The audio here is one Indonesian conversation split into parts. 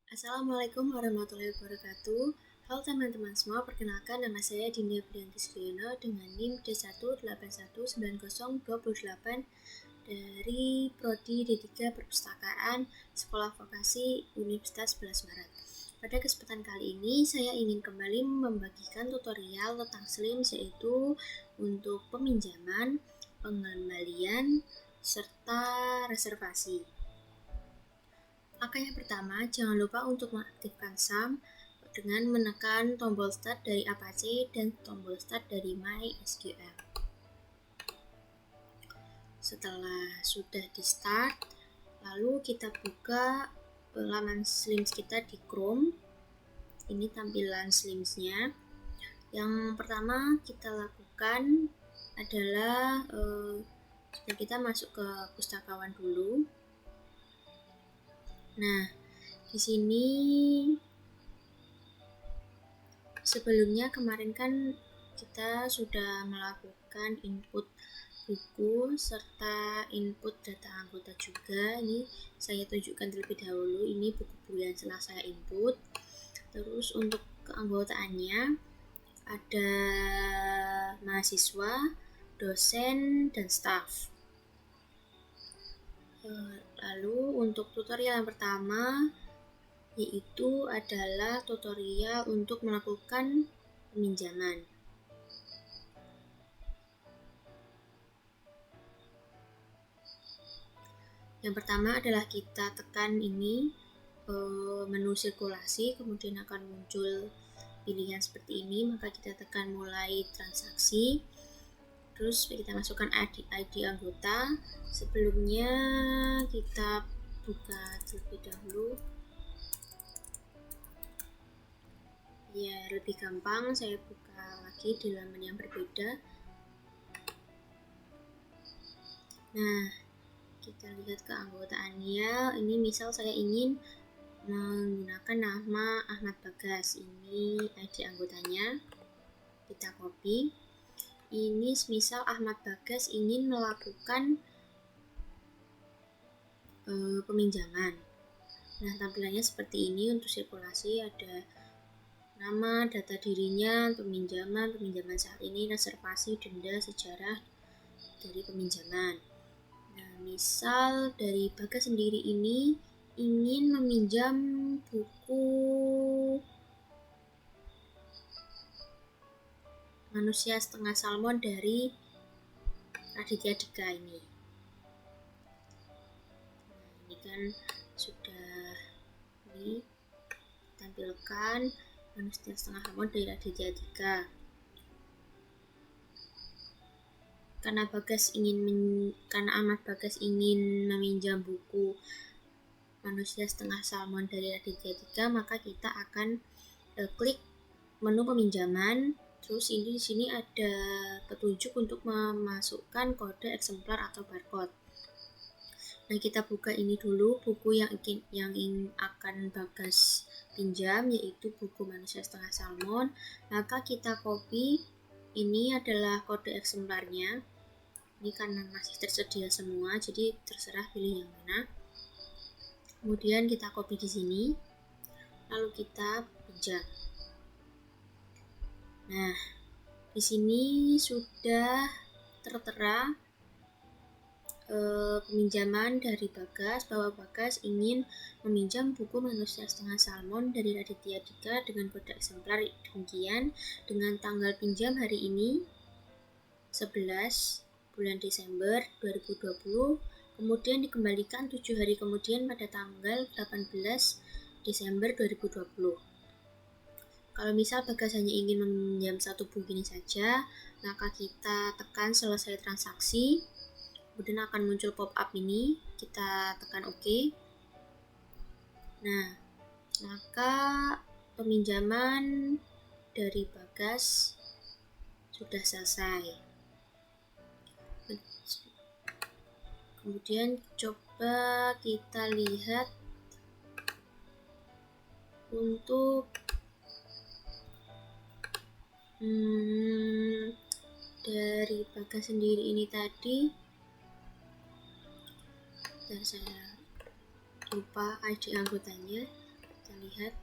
Assalamualaikum warahmatullahi wabarakatuh. Halo teman-teman semua, perkenalkan nama saya Dinda Priyanti Sudiono dengan NIM D1819028 dari Prodi D3 Perpustakaan Sekolah Vokasi Universitas 11 Maret. Pada kesempatan kali ini saya ingin kembali membagikan tutorial tentang SLIMS, yaitu untuk peminjaman, pengembalian, serta reservasi. Langkah yang pertama, jangan lupa untuk mengaktifkan SAM dengan menekan tombol start dari Apache dan tombol start dari MySQL. Setelah sudah di start, lalu kita buka laman SLIMS kita di Chrome. Ini tampilan SLIMS-nya. Yang pertama kita lakukan adalah kita masuk ke pustakawan dulu. Nah, di sini sebelumnya kemarin kan kita sudah melakukan input buku serta input data anggota juga. Ini saya tunjukkan terlebih dahulu, ini buku-buku yang telah saya input. Terus untuk keanggotaannya ada mahasiswa, dosen, dan staf. Lalu untuk tutorial yang pertama yaitu adalah tutorial untuk melakukan peminjaman. Yang pertama adalah kita tekan ini menu sirkulasi, kemudian akan muncul pilihan seperti ini, maka kita tekan mulai transaksi. Terus kita masukkan ID anggota. Sebelumnya kita buka terlebih dahulu. Ya, lebih gampang saya buka lagi di laman yang berbeda. Nah, kita lihat keanggotaannya. Ini misal saya ingin menggunakan nama Ahmad Bagas. Ini ID anggotanya. Kita copy. Ini misal Ahmad Bagas ingin melakukan peminjaman. Nah, tampilannya seperti ini. Untuk sirkulasi ada nama, data dirinya, peminjaman saat ini, reservasi, denda, sejarah dari peminjaman. Nah, misal dari Bagas sendiri ini ingin meminjam buku Manusia Setengah Salmon dari Raditya Dika ini. Nah, ini kan sudah ditampilkan Manusia Setengah Salmon dari Raditya Dika. Karena Ahmad Bagas ingin meminjam buku Manusia Setengah Salmon dari Raditya Dika, maka kita akan klik menu peminjaman. Terus ini di sini ada petunjuk untuk memasukkan kode eksemplar atau barcode. Nah, kita buka ini dulu buku yang akan Bagas pinjam, yaitu buku Manusia Setengah Salmon. Maka kita copy. Ini adalah kode eksemplarnya. Ini karena masih tersedia semua, jadi terserah pilih yang mana. Kemudian kita copy di sini, lalu kita pinjam. Nah, di sini sudah tertera peminjaman dari Bagas, bahwa Bagas ingin meminjam buku Manusia Setengah Salmon dari Raditya Dika dengan kode eksemplar demikian, dengan tanggal pinjam hari ini 11 bulan Desember 2020, kemudian dikembalikan 7 hari kemudian pada tanggal 18 Desember 2020. Kalau misal Bagas hanya ingin meminjam satu buku ini saja, maka kita tekan selesai transaksi. Kemudian akan muncul pop-up ini, kita tekan OK. Nah, maka peminjaman dari Bagas sudah selesai. Kemudian coba kita lihat untuk dari Bagas sendiri ini tadi, dan saya lupa ID anggotanya. Kita lihat.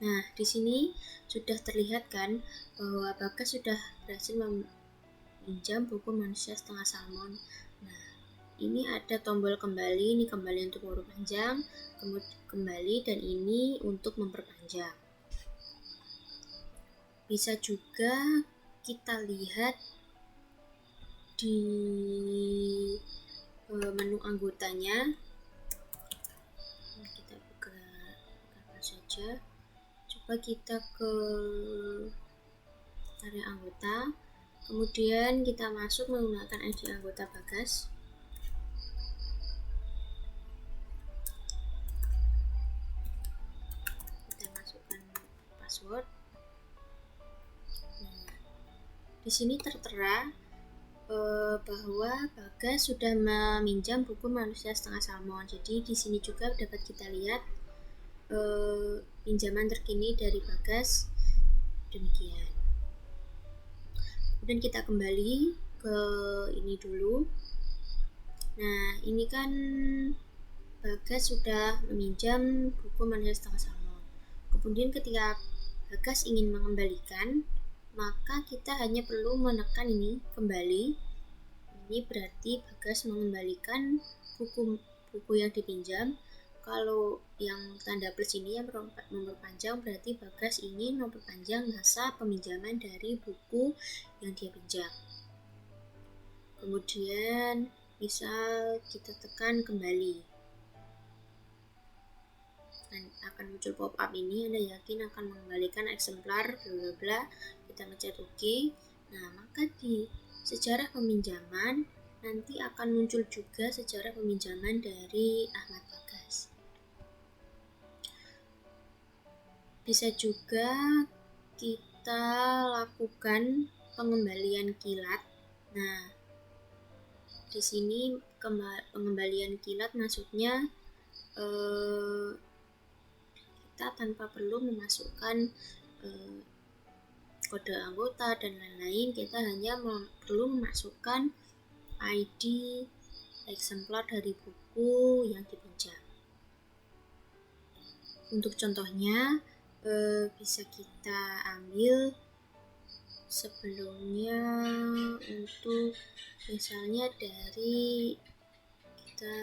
Nah, di sini sudah terlihat kan bahwa Bagas sudah berhasil meminjam buku Manusia Setengah Salmon. Nah, ini ada tombol kembali, ini kembali untuk memperpanjang, kemudian kembali, dan ini untuk memperpanjang. Bisa juga kita lihat di menu anggotanya. Kita buka apa saja. Coba kita ke area anggota, kemudian kita masuk menggunakan ID anggota Bagas. Kita masukkan password. Nah, di sini tertera bahwa Bagas sudah meminjam buku Manusia Setengah Salmon. Jadi di sini juga dapat kita lihat pinjaman terkini dari Bagas. Demikian. Kemudian kita kembali ke ini dulu. Nah, ini kan Bagas sudah meminjam buku Manusia Setengah Salmon. Kemudian ketika Bagas ingin mengembalikan, maka kita hanya perlu menekan ini kembali. Ini berarti Bagas mengembalikan buku yang dipinjam. Kalau yang tanda plus ini yang memperpanjang, berarti Bagas ingin memperpanjang masa peminjaman dari buku yang dia pinjam. Kemudian misal kita tekan kembali, dan akan muncul pop-up ini, Anda yakin akan mengembalikan eksemplar bla bla bla. Kita mencet OK. Nah, maka di sejarah peminjaman nanti akan muncul juga sejarah peminjaman dari Ahmad Bagas. Bisa juga kita lakukan pengembalian kilat. Nah, di sini pengembalian kilat maksudnya kita tanpa perlu memasukkan kode anggota dan lain-lain, kita hanya perlu memasukkan ID eksemplar dari buku yang dipinjam. Untuk contohnya bisa kita ambil sebelumnya, untuk misalnya dari kita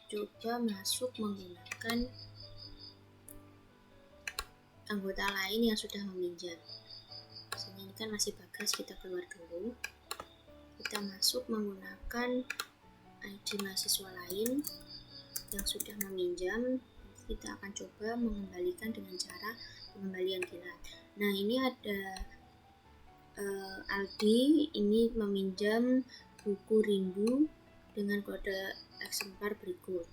coba masuk menggunakan anggota lain yang sudah meminjam. Misalnya ini kan masih Bagas, kita keluar dulu. Kita masuk menggunakan ID mahasiswa lain yang sudah meminjam. Kita akan coba mengembalikan dengan cara pengembalian kilat. Nah, ini ada Aldi, ini meminjam buku Rindu dengan kode eksemplar berikut.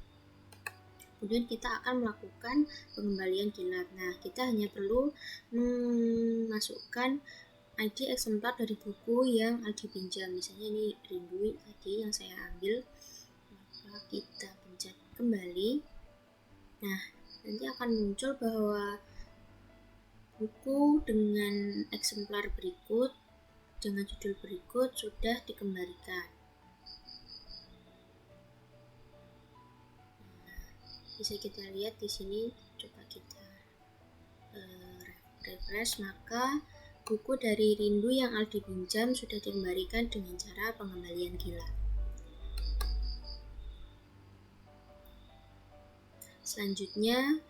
Kemudian kita akan melakukan pengembalian kilat. Nah, kita hanya perlu memasukkan ID eksemplar dari buku yang Aldi pinjam. Misalnya ini Rindu tadi yang saya ambil. Maka kita pencet kembali. Nah, nanti akan muncul bahwa buku dengan eksemplar berikut dengan judul berikut sudah dikembalikan. Bisa kita lihat di sini, coba kita refresh, maka buku dari Rindu yang Aldi pinjam sudah dikembalikan dengan cara pengembalian kilat. Selanjutnya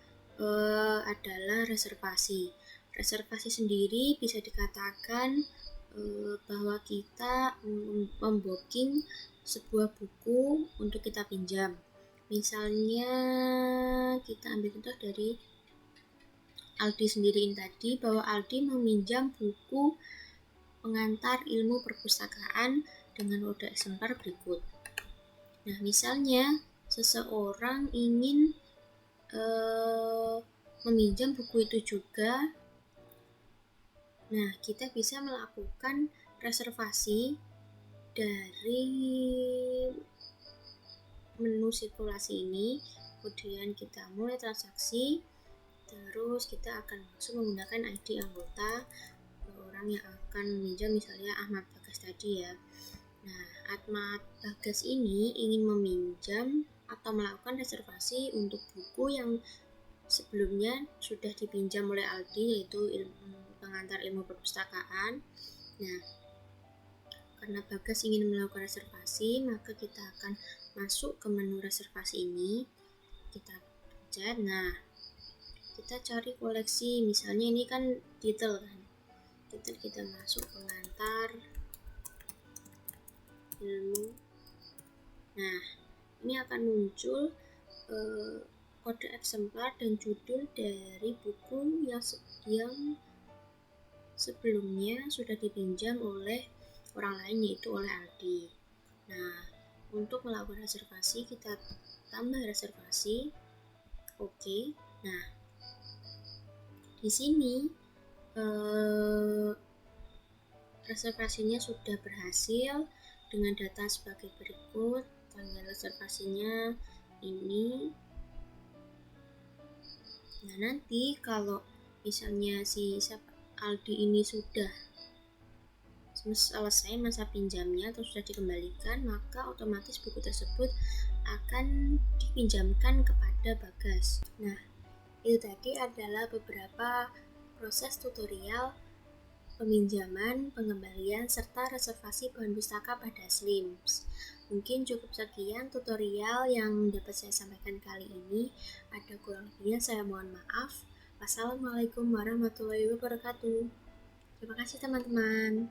adalah reservasi. Reservasi sendiri bisa dikatakan bahwa kita membooking sebuah buku untuk kita pinjam. Misalnya kita ambil contoh dari Aldi sendiri tadi, bahwa Aldi meminjam buku Pengantar Ilmu Perpustakaan dengan kode eksemplar berikut. Nah, misalnya seseorang ingin meminjam buku itu juga. Nah, kita bisa melakukan reservasi dari menu sirkulasi ini, kemudian kita mulai transaksi, terus kita akan langsung menggunakan ID anggota orang yang akan meminjam, misalnya Ahmad Bagas tadi ya. Nah, Ahmad Bagas ini ingin meminjam atau melakukan reservasi untuk buku yang sebelumnya sudah dipinjam oleh Aldi, yaitu pengantar ilmu perpustakaan. Nah, karena Bagas ingin melakukan reservasi, maka kita akan masuk ke menu reservasi ini. Kita pencet. Nah, kita cari koleksi. Misalnya ini kan titel kan. Titel kita masuk pengantar ilmu. Nah, ini akan muncul kode eksemplar dan judul dari buku yang sebelumnya sudah dipinjam oleh orang lain, yaitu oleh Aldi. Nah, untuk melakukan reservasi kita tambah reservasi. Oke. Nah, di sini reservasinya sudah berhasil dengan data sebagai berikut. Tanggal reservasinya ini. Nah, nanti kalau misalnya si Aldi ini sudah selesai masa pinjamnya atau sudah dikembalikan, maka otomatis buku tersebut akan dipinjamkan kepada Bagas. Nah, itu tadi adalah beberapa proses tutorial peminjaman, pengembalian, serta reservasi bahan pustaka pada Slims. Mungkin cukup sekian tutorial yang dapat saya sampaikan kali ini. Ada kurang lebihnya saya mohon maaf. Wassalamualaikum warahmatullahi wabarakatuh. Terima kasih teman-teman.